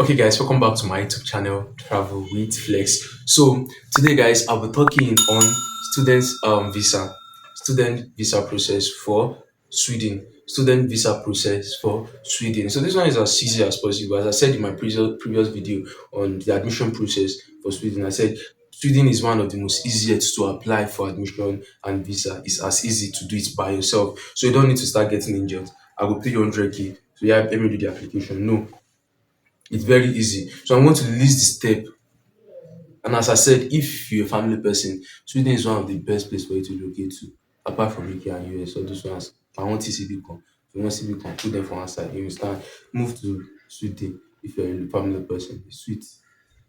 Okay, guys, welcome back to my YouTube channel, Travel with Flex. So today, guys, I'll be talking on students student visa process for student visa process for Sweden. So this one is as easy as possible. As I said in my previous video on the admission process for Sweden, I said Sweden is one of the most easiest to apply for admission and visa. It's as easy to do it by yourself, so you don't need to start getting injured. I will pay you 100k. So yeah, let me do the application. No, it's very easy. So I'm going to list the step. And as I said, if you're a family person, Sweden is one of the best places for you to locate to, apart from UK and US. So those ones, I want TCB come. If you want CB come, put them for one side. You understand? Move to Sweden if you're a family person. It's sweet.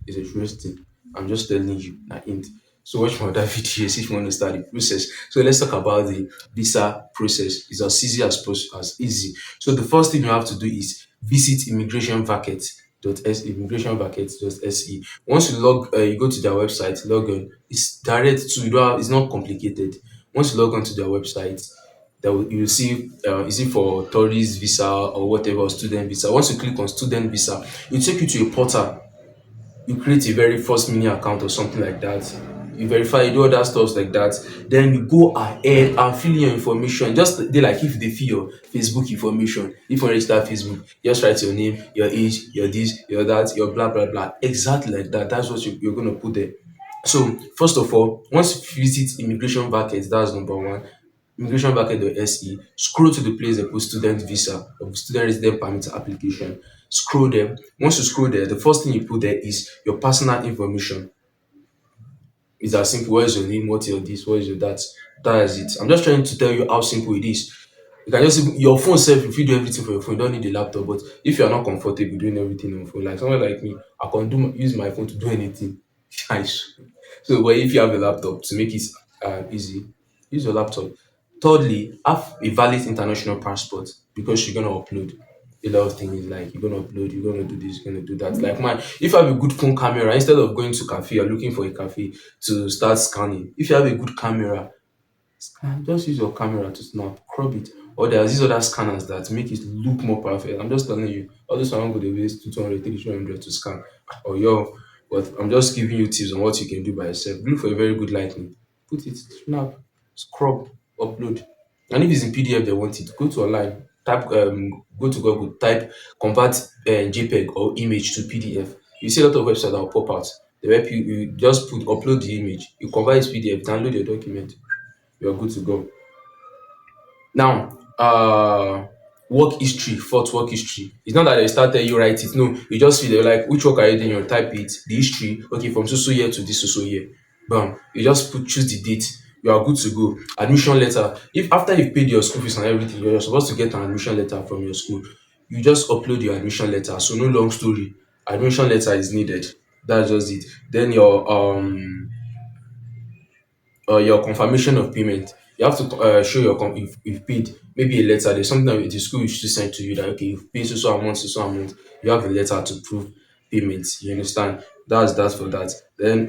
It's interesting. I'm just telling you, na hint. So watch my other videos if you want to start the process. So let's talk about the visa process. It's as easy as possible, as easy. So the first thing you have to do is visit immigration vacate.se. Once you go to their website, log on. It's direct to you. Don't have, it's not complicated. Once you log on to their website, you will see is it for tourist visa or whatever, or student visa. Once you click on student visa, it will take you to a portal. You create a very first mini account or something like that. You verify, you do other stuff like that. Then you go ahead and fill in your information. Just they like if they fill your Facebook information, if you register Facebook, just write your name, your age, your this, your that, your blah blah blah. Exactly like that. That's what you're gonna put there. So first of all, once you visit immigration vacate, that's number one. Immigration vacate.se, scroll to the place they put student visa or student resident permit application. Scroll there. Once you scroll there, the first thing you put there is your personal information. It's as simple. What is your name? What's your this? What is your that? That is it. I'm just trying to tell you how simple it is. You can just your phone self, if you do everything for your phone, you don't need a laptop. But if you are not comfortable doing everything on your phone, like someone like me, I can use my phone to do anything. Nice. So, but if you have a laptop to make it easy, use your laptop. Thirdly, have a valid international passport because you're gonna upload a lot of things. Like you're gonna upload, you're gonna do this, you're gonna do that. Like mine, if you have a good phone camera, instead of going to cafe or looking for a cafe to start scanning, if you have a good camera, just use your camera to snap, crop it. Or there's these other scanners that make it look more perfect. I'm just telling you, all this one go dey waste 200, 300 to scan. Or yo, but I'm just giving you tips on what you can do by yourself. Look for a very good lighting. Put it, snap, scrub, upload. And if it's in PDF they want it, go to online, go to Google, type convert JPEG or image to PDF. You see a lot of websites that will pop out. They help you, you just put upload the image, you convert it to PDF, download your document, you're good to go. Now, work history, fourth work history. It's not that they start telling you write it. No, you just feel they're like, which work are you doing? You type it, the history. Okay, from so so year to this so so year. Bam. You just choose the date. You are good to go. Admission letter. If after you've paid your school fees and everything, you're supposed to get an admission letter from your school. You just upload your admission letter. So no long story. Admission letter is needed. That's just it. Then your confirmation of payment. You have to show if you've paid maybe a letter. There's something that the school used to send to you that okay, you've paid so amount, so amount. You have a letter to prove payment. You understand? That's for that. Then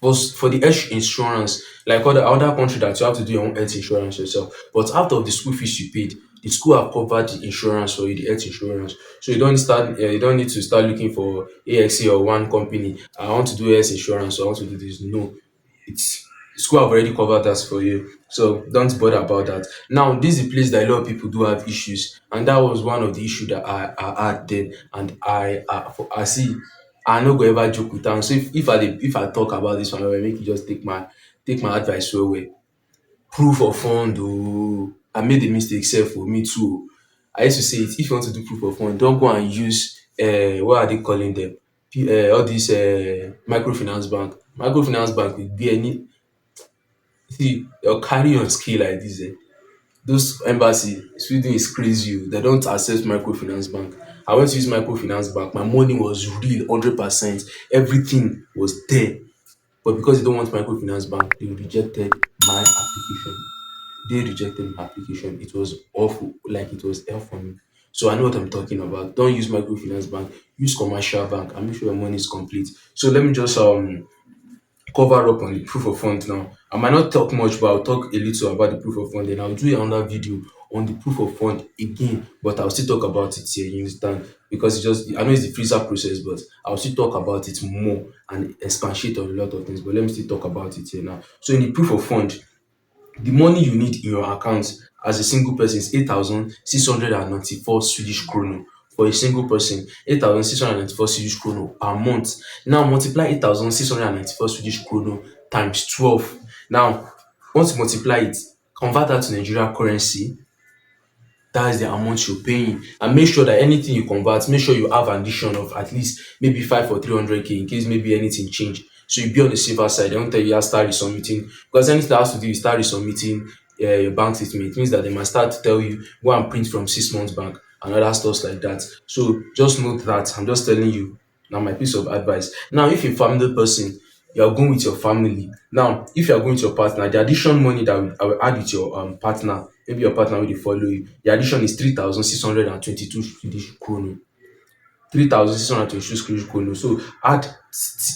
for the health insurance, like other country that you have to do your own health insurance yourself. But out of the school fees you paid, the school have covered the insurance for you, the health insurance. So you don't need to start looking for AXA or one company. I want to do health insurance, so I want to do this. No, it's school have already covered that for you. So don't bother about that. Now, this is a place that a lot of people do have issues, and that was one of the issue that I had then, and I see I no go ever joke with am. So if I talk about this one well, make you just take my advice well well. Proof of fund I made a mistake sef for me too. I used to say it, if you want to do proof of fund, don't go and use what are they calling them? All these microfinance bank. Microfinance bank will be any see your carry on skill like this those embassy Sweden is crazy they don't accept microfinance bank. I went to use microfinance bank, my money was real 100%, everything was there, but because they don't want microfinance bank they rejected my application. It was awful, like it was hell for me. So I know what I'm talking about. Don't use microfinance bank, use commercial bank and make sure your money is complete. So let me just cover up on the proof of fund now. I might not talk much, but I'll talk a little about the proof of fund. Then I'll do another video on the proof of fund again, but I'll still talk about it here, you understand? Because it's just, I know it's the freezer process, but I'll still talk about it more and expatiate on a lot of things. But let me still talk about it here now. So in the proof of fund, the money you need in your account as a single person is 8,694 Swedish kronor for a single person. 8,694 Swedish kronor per month. Now multiply 8,694 Swedish kronor times 12. Now, once you multiply it, convert that to Nigeria currency. That is the amount you're paying. And make sure that anything you convert, make sure you have an addition of at least maybe 5 or 300K in case maybe anything change. So you be on the safer side. They don't tell you start resubmitting, because anything that has to do you start resubmitting your bank statement. It means that they might start to tell you go and print from 6 months back and other stuff like that. So just note that. I'm just telling you now my piece of advice. Now, if you're a family person, you're going with your family. Now, if you're going with your partner, the addition money that I will add with your partner, maybe your partner will follow you. The addition is 3,622 Swedish kronor. 3,622 Swedish kronor. So add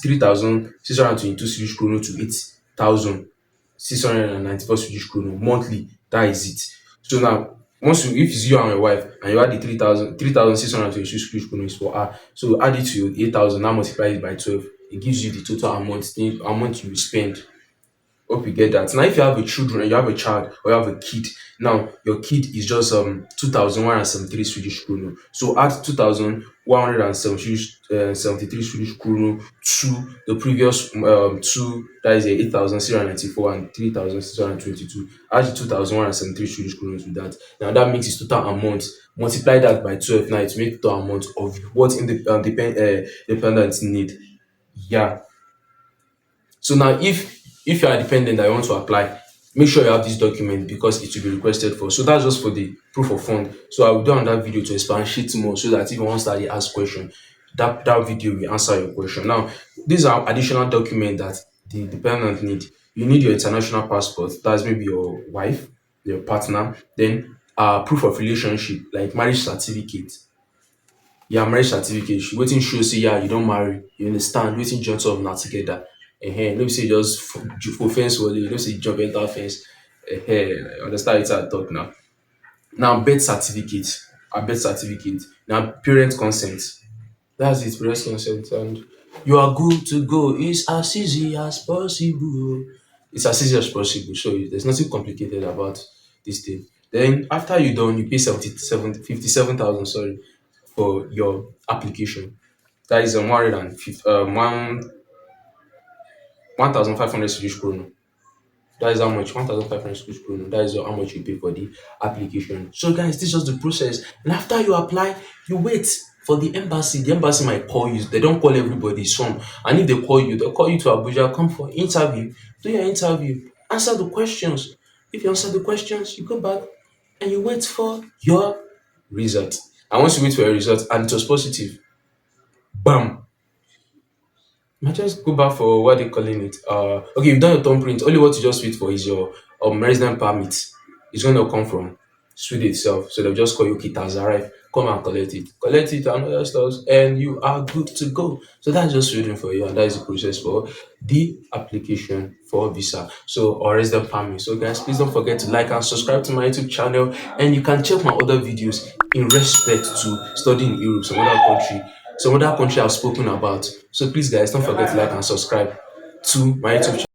3,622 Swedish kronor to 8,694 Swedish kronor monthly. That is it. So now, once you, if it's you and your wife and you add the 3,622 Swedish kronor is for her, so add it to your 8,000, now multiply it by 12. It gives you the total amount you will spend. Hope you get that. Now, if you have a children, you have a child or you have a kid, now your kid is just 2,173 Swedish kronor. So add 2,173 Swedish kronor to the previous two, that is 8,694 and 3,622. Add the 2,173 Swedish kronor to that. Now that makes its total amount. Multiply that by 12. Now it makes total amount of what dependents need. Yeah. So now, if you are dependent and you want to apply, make sure you have this document because it will be requested for. So that's just for the proof of fund. So I will do another video to expatiate more so that if you want to start to ask question, that video will answer your question. Now, these are additional documents that the dependent need. You need your international passport. That's maybe your wife, your partner. Then proof of relationship like marriage certificate. Yeah, marriage certificate wetin show say yeah you don marry, you understand, wetin join two of una together. No be say just for fence wall, you know say jump enter fence. Understand wetin I talk now. Now birth certificate, na parent consent. That's it, parent consent, and you are good to go. It's as easy as possible. It's as easy as possible. So there's nothing complicated about this thing. Then after you done, you pay 57,000, sorry, for your application. That is 1,500 Swedish kronor. That is how much 1,500 Swedish kronor. That is how much you pay for the application. So guys, this is just the process. And after you apply, you wait for the embassy. The embassy might call you. They don't call everybody, some. And if they call you, they'll call you to Abuja, come for interview, do your interview, answer the questions. If you answer the questions, you go back and you wait for your result. And once you wait for your result and it was positive, bam, might just go back for what they calling it. Okay, you've done your thumbprint. Only what you just wait for is your resident permit. It's gonna come from Sweden itself. So they'll just call you, okay, it has arrived. Come and collect it and other stuff, and you are good to go. So that's just waiting for you, and that is the process for the application for visa. So or resident permit. So guys, please don't forget to like and subscribe to my YouTube channel, and you can check my other videos in respect to studying in Europe, some other country I've spoken about. So please guys, don't forget to like and subscribe to my YouTube channel.